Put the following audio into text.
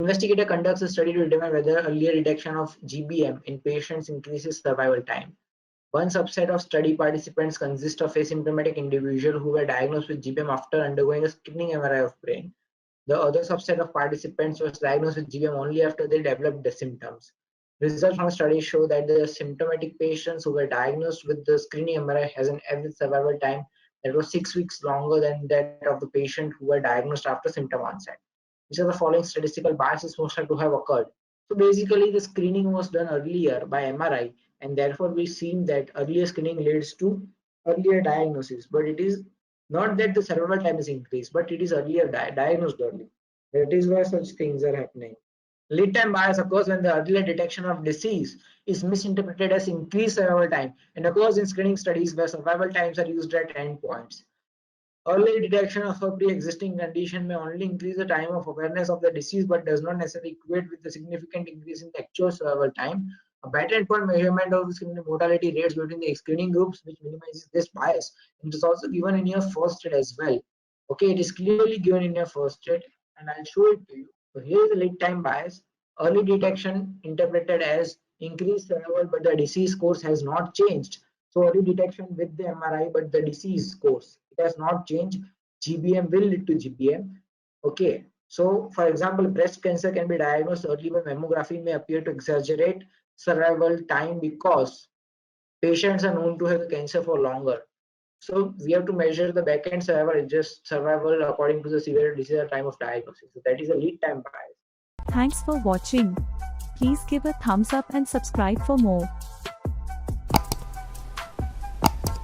Investigator conducts a study to determine whether earlier detection of GBM in patients increases survival time. One subset of study participants consists of asymptomatic individuals who were diagnosed with GBM after undergoing a screening MRI of brain. The other subset of participants was diagnosed with GBM only after they developed the symptoms. Results from the study show that the symptomatic patients who were diagnosed with the screening MRI has an average survival time that was 6 weeks longer than that of the patient who were diagnosed after symptom onset. Which are the following statistical biases most likely to have occurred? So basically, the screening was done earlier by MRI, and therefore we've seen that earlier screening leads to earlier diagnosis. But it is not that the survival time is increased, but it is earlier diagnosed early. That is why such things are happening. Lead time bias occurs when the earlier detection of disease is misinterpreted as increased survival time and occurs in screening studies where survival times are used at endpoints. Early detection of a pre-existing condition may only increase the time of awareness of the disease but does not necessarily equate with a significant increase in the actual survival time. A better endpoint measurement of the mortality rates between the screening groups, which minimizes this bias, and it is also given in your first aid as well. Okay, it is clearly given in your first aid, and I'll show it to you. So here is the lead time bias. Early detection interpreted as increased survival, but the disease course has not changed. So early detection with the MRI, but the disease course it has not changed. GBM will lead to GBM. Okay. So for example, breast cancer can be diagnosed early, but mammography may appear to exaggerate survival time because patients are known to have cancer for longer. So we have to measure the back-end survival, just survival according to the severity disease at time of diagnosis. So that is a lead time bias. Thanks for watching. Please give a thumbs up and subscribe for more.